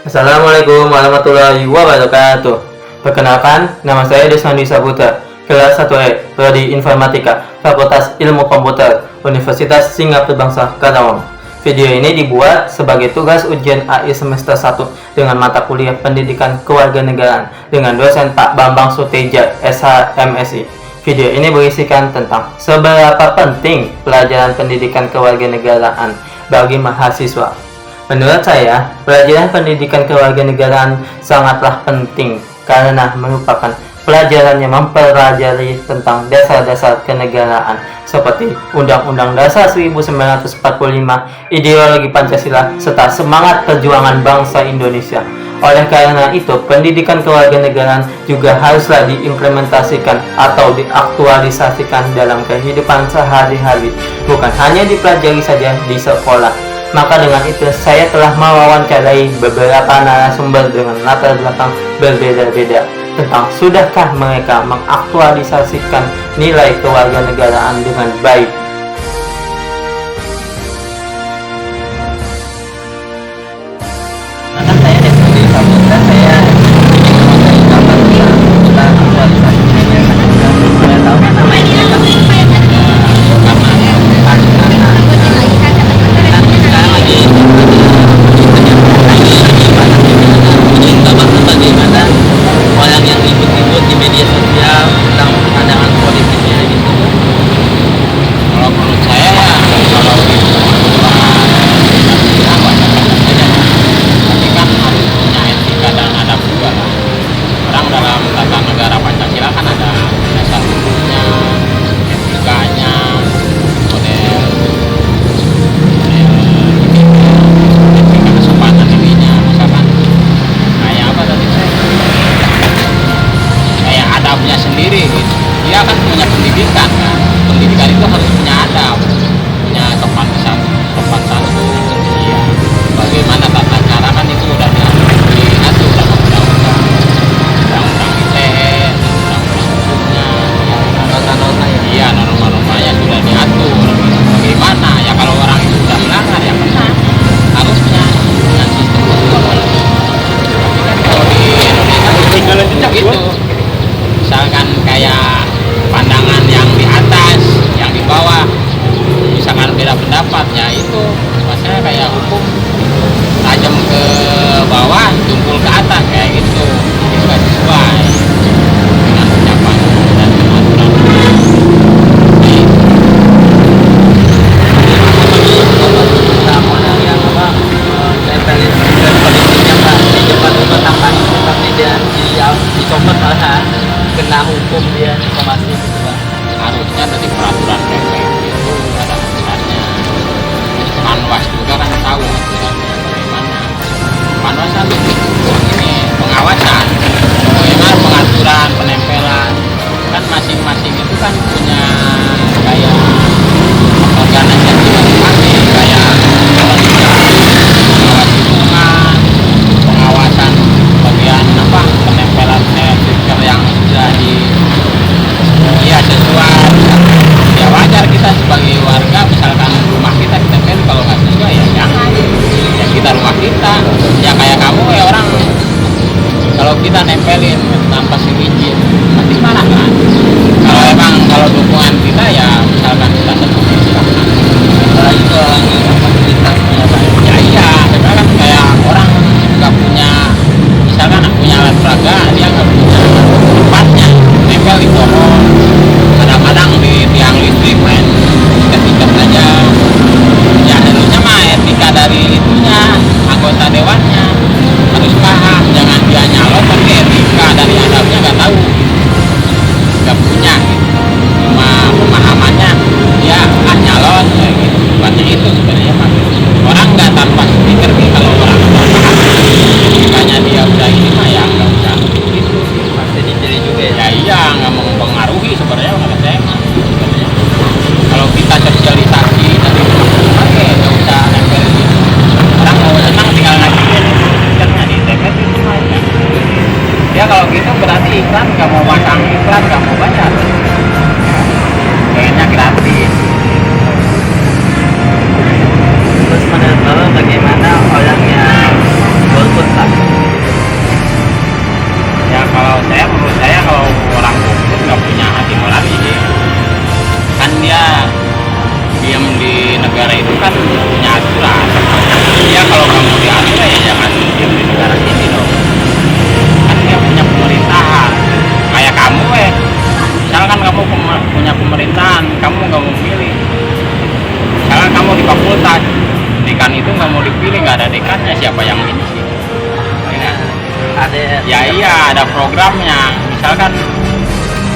Assalamualaikum warahmatullahi wabarakatuh. Perkenalkan, nama saya Desmandi Saputra, kelas 1E, Prodi Informatika, Fakultas Ilmu Komputer, Universitas Singapura Bangsa Karawang. Video ini dibuat sebagai tugas ujian akhir semester 1 dengan mata kuliah Pendidikan Kewarganegaraan dengan dosen Pak Bambang Suteja, SH.MSI. Video ini berisikan tentang seberapa penting pelajaran pendidikan kewarganegaraan bagi mahasiswa. Menurut saya, pelajaran pendidikan kewarganegaraan sangatlah penting karena merupakan pelajaran yang mempelajari tentang dasar-dasar kenegaraan seperti Undang-Undang Dasar 1945, ideologi Pancasila, serta semangat perjuangan bangsa Indonesia. Oleh karena itu, pendidikan kewarganegaraan juga haruslah diimplementasikan atau diaktualisasikan dalam kehidupan sehari-hari, bukan hanya dipelajari saja di sekolah. Maka dengan itu, saya telah mewawancarai beberapa narasumber dengan latar belakang berbeda-beda tentang sudahkah mereka mengaktualisasikan nilai kewarganegaraan dengan baik. Saya Desmandi Saputra, saya dia kan punya pendidikan kan. Pendidikan itu harus punya adab, punya sopan santun. Iya. Bagaimana tata cara kan itu udah diatur dalam undang-undang ITE, undang-undang hukumnya, nota-nota ya. Iya, norma-normanya sudah diatur. Bagaimana ya kalau orang itu sudah melanggar ya kena harusnya dengan sistem kontrol. Tapi kan kalau di Indonesia begitu. Misalkan kayak pandangan yang di atas, yang di bawah, misalkan beda pendapat, ya itu maksudnya kayak hukum tajam ke bawah, tumpul ke atas kayak gitu. Itu gak sesuai dengan ucapan dan aturan. Orang yang tempelin politiknya Pak, di depan tangan dan dicopot malah kena hukum dia informasi gitu Pak. Harusnya dari peraturan PP itu ada aturannya. Panwas juga kan tahu aturannya bagaimana. Panwas kan ini pengawasan, bagaimana pengaturan, penempelan. Kan masing-masing itu kan punya kayak organisasi masing-masing, kayak pengawas lingkungan, pengawasan bagian apa penempelan stiker yang sudah sesuai. Ya wajar kita sebagai warga, misalkan rumah kita ditempel, kalau nggak sesuai ya jangan. Ya kita rumah kita, ya kayak kamu ya orang kalau kita nempelin tanpa izin nanti marah kan. Kalau dukungan kita ya misalkan kita setuju silahkan. Apalagi kalau fasilitasnya Pak. Ya iya, misalkan kayak orang nggak punya, misalkan punya alat peraga, dia nggak punya tempatnya, nempel di pohon, kadang-kadang di tiang listrik main tiket aja. Ya harusnya mah etika dari itunya, anggota dewannya harus paham, jangan dia nyalon tapi etika dari adabnya nggak tahu, nggak punya gitu. Cuma pemahamannya dia nyalon kayak gitu. Buatnya itu sebenarnya Pak. Orang nggak tanpa speaker nih, kalau orang nggak paham etikanya dia udah ini mah ya nggak usah gitu. Pasti dicari juga ya. Ya iya, nggak mempengaruhi sebenarnya kalau saya mah sebenarnya. Kalau kita sosialisasi tapi pakai nggak usah nempel gitu. Orang mau senang tinggal ngajuin stikernya di TPS itu aja. Ya kalau gitu berarti iklan nggak mau pasang iklan, nggak mau bayar. Pengennya gratis. Terus menurut Bapak bagaimana orang yang tersebut Pak? Ya menurut saya kalau orang golput nggak punya hati nurani sih. Kan dia diam di negara itu kan punya aturan. Dia kalau kamu diatur ya jangan diam di negara ini dong. Kan dia punya pemerintahan. Kayak kamu misalkan kamu punya pemerintahan, kamu nggak mau milih. Misalkan kamu di fakultas, dekan itu nggak mau dipilih, nggak ada dekannya, siapa yang ini sih? Ya, Ada ya iya ada programnya. Misalkan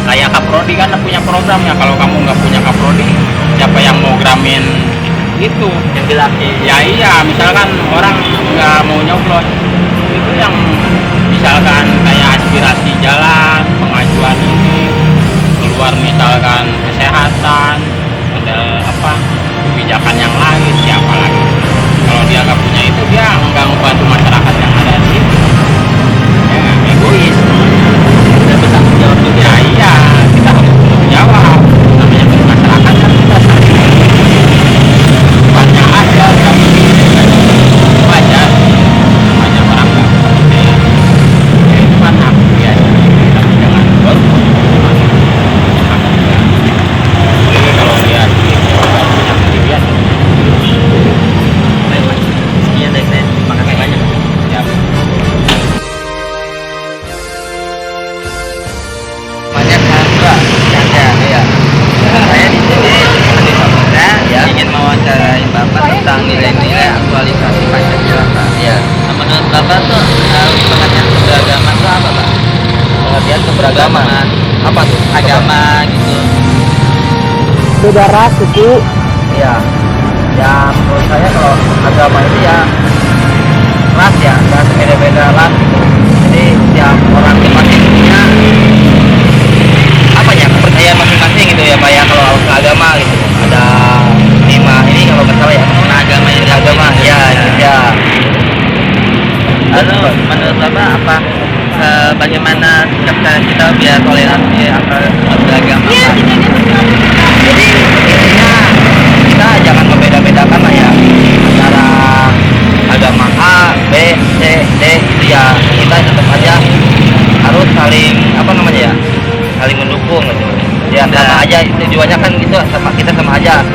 kayak Kaprodi kan punya programnya. Kalau kamu nggak punya Kaprodi, siapa yang mau gramin itu? yang dilaki. Ya iya, misalkan orang nggak mau nyoblos, itu yang misalkan kayak aspirasi jalan, pengajuan ini, keluar misalkan kesehatan, ada apa, kebijakan yang lain, siapa lagi? Kalau dia nggak punya itu, dia nggak membantu masyarakat yang ada di situ. Ya, egois. Dan bertanggung jawab juga. Ya iya, kita harus bertanggung jawab. Namanya bermasyarakat kan kita banyak aja, tapi wajar. Banyak orang nggak mengerti. Ya, itu kan hak dia. Tapi jangan golput. Apalagi kalau dia punya pendirian. Baik Pak. Sekian dari saya. Terima kasih banyak. Ya. Banyak Pak, ada ya. Saya di sini di Samudra ya ingin mewawancarai Bapak tentang nilai-nilai aktualisasi Pancasila Pak. Ya. Nah, menurut Bapak tuh pengertian keberagaman itu apa Pak? Pengertian keberagaman. Apa tuh? Agama gitu. beda ras, suku. Ya. Ya menurut saya kalau agama itu ya ras ya, dan beda-beda ras gitu. Jadi tiap orang masing punya apa ya kepercayaan masing-masing gitu ya Pak ya kalau agama gitu. Ada 5 ini kalau nggak salah ya. Agama yang Agama ya, ya. Lalu menurut Bapak apa bagaimana sikap kita biar toleransi antar beragama Pak? Jadi intinya kita jangan membeda-bedakan lah ya antara agama A, B, C, D itu ya kita tetap aja harus saling apa namanya ya saling mendukung gitu. Ya sama aja tujuannya kan gitu kita sama aja.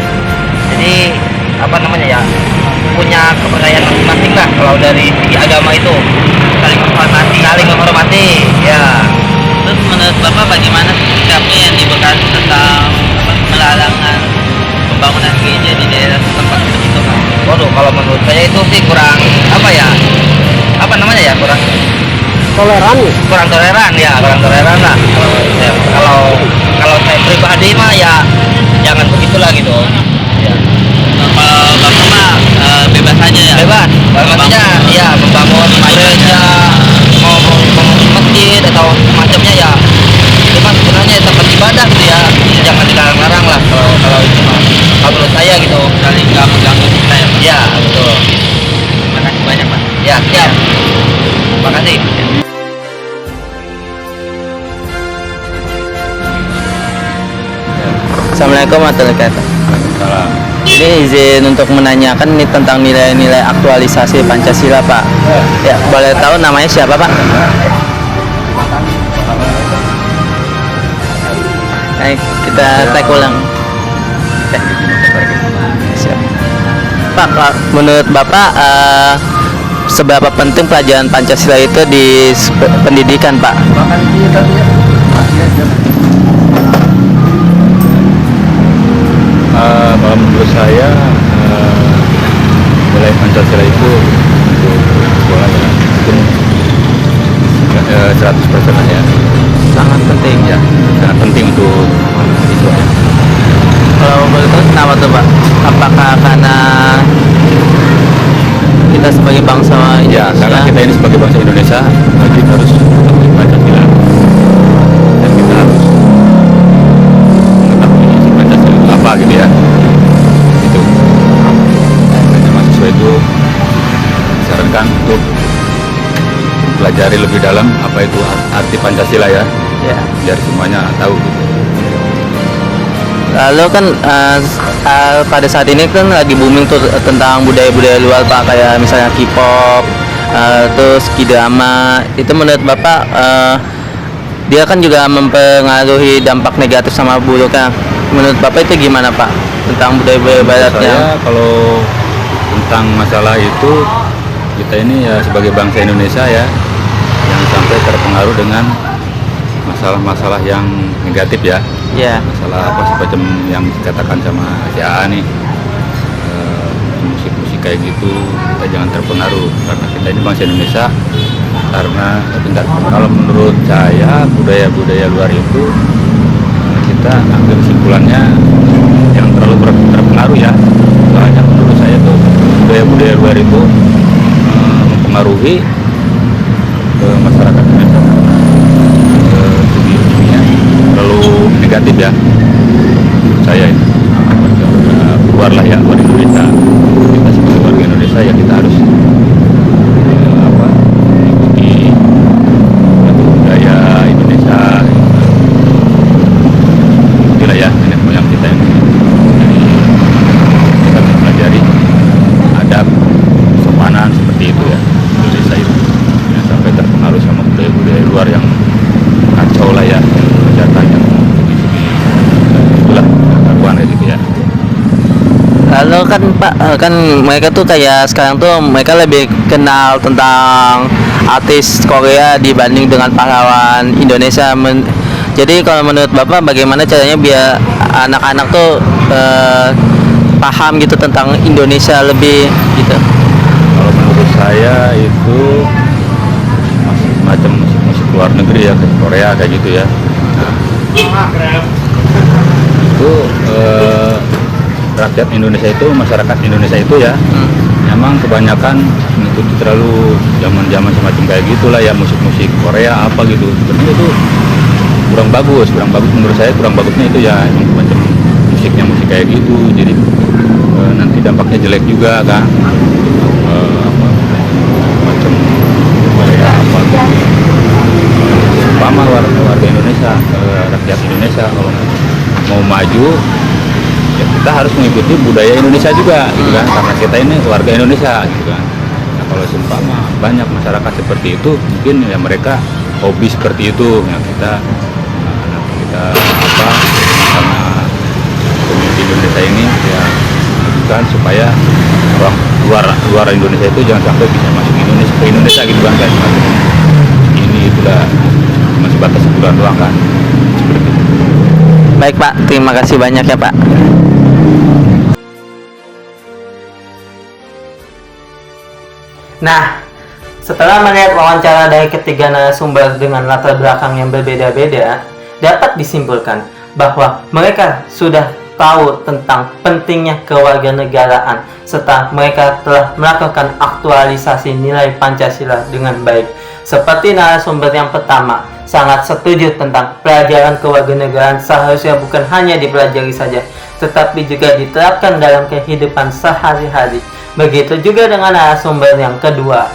Jadi apa namanya ya punya kepercayaan masing-masing lah kalau dari segi agama itu saling menghormati ya. Terus menurut Bapak bagaimana sikapnya yang di Bekasi tentang melarangan pembangunan gereja di daerah tempat itu Pak? Waduh, kalau menurut saya itu sih kurang apa ya? Apa namanya ya? Kurang Toleran. toleran ya, kurang toleran lah. Kalau saya pribadi mah ya jangan begitulah gitu. Ya. Kalau Bapak mah bebas aja ya? Bebas. Maksudnya ya membangun gereja, mau masjid atau semacamnya ya. Itu kan sebenarnya tempat ibadah gitu ya. Jangan dilarang-larang lah kalau itu mah. Kalau menurut saya gitu. Saling nggak mengganggu kita ya Pak? Ya, betul. Terima kasih banyak Pak. Ya, siap. Terima kasih. Assalamualaikum warahmatullahi wabarakatuh. Ini izin untuk menanyakan nih tentang nilai-nilai aktualisasi Pancasila Pak. Ya, boleh tahu namanya siapa Pak? Baik, kita tag ulang. Siap. Pak, menurut Bapak seberapa penting pelajaran Pancasila itu di pendidikan Pak? Kalau menurut saya nilai Pancasila itu untuk sekolah ya mungkin 100% lah ya, Sangat penting. ya sangat penting untuk siswa ya. Kalau boleh tahu kenapa tuh Pak? Apakah karena kita sebagai bangsa Ya karena kita ini sebagai bangsa Indonesia wajib harus mengikuti Pancasila dan kita harus mengetahui isi Pancasila itu apa gitu ya. Itu dan mahasiswa itu disarankan untuk pelajari lebih dalam apa itu arti Pancasila ya, ya. biar semuanya tahu gitu. Lalu kan pada saat ini kan lagi booming tuh tentang budaya-budaya luar Pak, kayak misalnya K-pop terus K-drama itu menurut Bapak dia kan juga mempengaruhi dampak negatif sama buruknya. Menurut Bapak itu gimana Pak tentang budaya-budaya baratnya? Saya kalau tentang masalah itu, kita ini ya sebagai bangsa Indonesia ya, yang sampai terpengaruh dengan masalah-masalah yang negatif ya. Ya. Masalah apa semacam yang dikatakan sama si AA nih, musik-musik kayak gitu, kita jangan terpengaruh karena kita ini bangsa Indonesia. Karena kalau menurut saya budaya-budaya luar itu, kita ambil kesimpulannya yang terlalu terpengaruh ya. Soalnya menurut saya tuh budaya-budaya luar itu mempengaruhi masyarakat Indonesia segi ininya terlalu negatif ya. Menurut saya itu luar lah ya, luar Indonesia. Kita sebagai warga Indonesia ya kita harus mengikuti budaya Indonesia. Itulah ya nenek moyang kita yang kita pelajari adab sopanan seperti itu ya Indonesia itu, ya, sampai terpengaruh sama budaya-budaya luar yang kacau lah ya, jatahnya itulah karuan kayak gitu ya. Lalu kan Pak, kan mereka tuh kayak sekarang tuh mereka lebih kenal tentang artis Korea dibanding dengan pahlawan Indonesia. Jadi kalau menurut Bapak bagaimana caranya biar anak-anak tuh paham gitu tentang Indonesia lebih gitu? Kalau menurut saya itu macam musik-musik luar negeri ya, kayak Korea kayak gitu ya. Itu rakyat Indonesia itu, masyarakat Indonesia itu ya, memang kebanyakan mengikuti terlalu zaman-zaman semacam kayak gitulah ya, musik-musik Korea apa gitu. Sebenarnya itu kurang bagus menurut saya, kurang bagusnya itu ya macam musiknya musik kayak gitu. Jadi nanti dampaknya jelek juga kan, macam Korea apa gitu. Umpama warga Indonesia, rakyat Indonesia kalau mau maju ya kita harus mengikuti budaya Indonesia juga gitu kan, karena kita ini warga Indonesia gitu kan. Nah kalau seumpama banyak masyarakat seperti itu, mungkin ya mereka hobi seperti itu yang kita apa karena pemimpin Indonesia ini ya kan supaya orang luar Indonesia itu jangan sampai bisa masuk ke Indonesia gitu kan, kayak ini itulah cuma sebatas hiburan doang kan, seperti itu. Baik Pak, terima kasih banyak ya Pak. Nah, setelah melihat wawancara dari ketiga narasumber dengan latar belakang yang berbeda-beda, dapat disimpulkan bahwa mereka sudah tahu tentang pentingnya kewarganegaraan serta mereka telah melakukan aktualisasi nilai Pancasila dengan baik. Seperti narasumber yang pertama, sangat setuju tentang pelajaran kewarganegaraan seharusnya bukan hanya dipelajari saja, tetapi juga diterapkan dalam kehidupan sehari-hari. Begitu juga dengan narasumber yang kedua,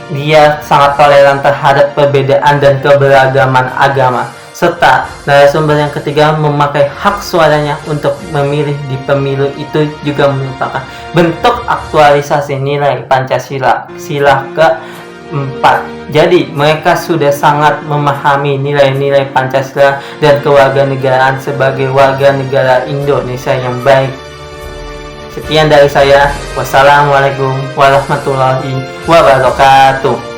dia sangat toleran terhadap perbedaan dan keberagaman agama. Serta narasumber yang ketiga memakai hak suaranya untuk memilih di pemilu itu juga merupakan bentuk aktualisasi nilai Pancasila sila keempat. Jadi mereka sudah sangat memahami nilai-nilai Pancasila dan kewarganegaraan sebagai warga negara Indonesia yang baik. Sekian dari saya. Wassalamualaikum warahmatullahi wabarakatuh.